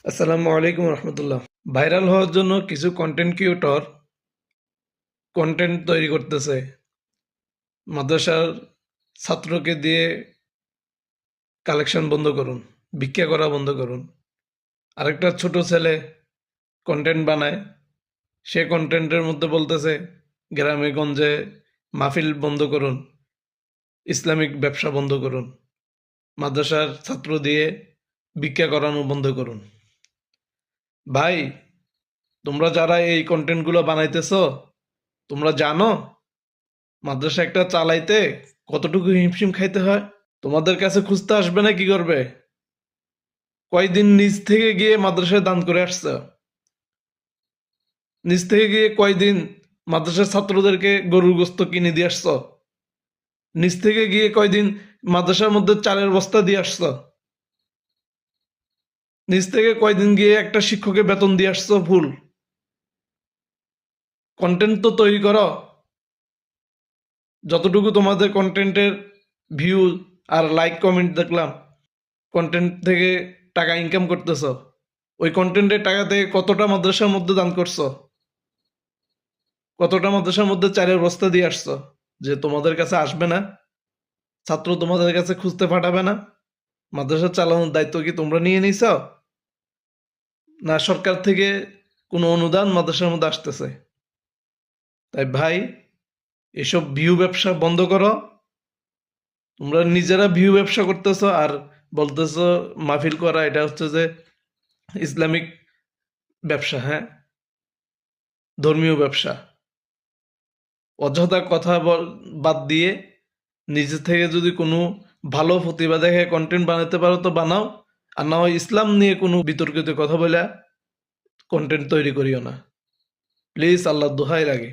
আসসালামু আলাইকুম রহমতুল্লাহ। ভাইরাল হওয়ার জন্য কিছু কন্টেন্ট ক্রিয়েটর কন্টেন্ট তৈরি করতেছে। মাদ্রাসার ছাত্রকে দিয়ে কালেকশন বন্ধ করুন, ভিক্ষা করা বন্ধ করুন। আরেকটা ছোট ছেলে কন্টেন্ট বানায়, সে কন্টেন্টের মধ্যে বলতেছে গ্রামে গঞ্জে মাহফিল বন্ধ করুন, ইসলামিক ব্যবসা বন্ধ করুন, মাদ্রাসার ছাত্র দিয়ে ভিক্ষা করানো বন্ধ করুন। ভাই, তোমরা যারা এই কন্টেন্টগুলো বানাইতেছ, তোমরা জানো মাদ্রাসা একটা চালাইতে কতটুকু হিমশিম খাইতে হয়? তোমাদের কাছে খুঁজতে আসবে না কি করবে? কয়দিন নিজ থেকে গিয়ে মাদ্রাসায় দান করে আসছো? নিজ থেকে গিয়ে কয়দিন মাদ্রাসার ছাত্রদেরকে গরুর গোস্ত কিনে দিয়ে আসছো? নিজ থেকে গিয়ে কয়দিন মাদ্রাসার মধ্যে চালের বস্তা দিয়ে আসছো? নিজ থেকে কয়দিন গিয়ে একটা শিক্ষকের বেতন দিয়ে আসছো ফুল? কন্টেন্ট তো তৈরি করো। যতটুকু তোমাদের কন্টেন্টের ভিউ আর লাইক কমেন্ট দেখলাম, কন্টেন্ট থেকে টাকা ইনকাম করতেছ। ওই কন্টেন্টের টাকা থেকে কতটা মাদ্রাসার মধ্যে দান করছো? কতটা মাদ্রাসার মধ্যে চালের বস্তা দিয়ে আসছো যে তোমাদের কাছে আসবে না? ছাত্র তোমাদের কাছে খুঁজতে পাঠাবে না? মাদ্রাসা চালানোর দায়িত্ব কি তোমরা নিয়ে নিছ? না সরকার থেকে কোনো অনুদান মাদ্রাসার মধ্যে আসতেছে? তাই ভাই, এসব ভিউ ব্যবসা বন্ধ করো। তোমরা নিজেরা ভিউ ব্যবসা করতেছো আর বলতেছো মাহফিল করা এটা হচ্ছে যে ইসলামিক ব্যবসা। হ্যাঁ, ধর্মীয় ব্যবসা। অযথা কথা বাদ দিয়ে নিজে থেকে যদি কোনো ভালো প্রতিভা দেখে কন্টেন্ট বানাতে পারো তো বানাও, আর না হয় ইসলাম নিয়ে কোনো বিতর্কিত কথা বলে কন্টেন্ট তৈরি করিও না। প্লিজ, আল্লাহ দোহাই লাগে।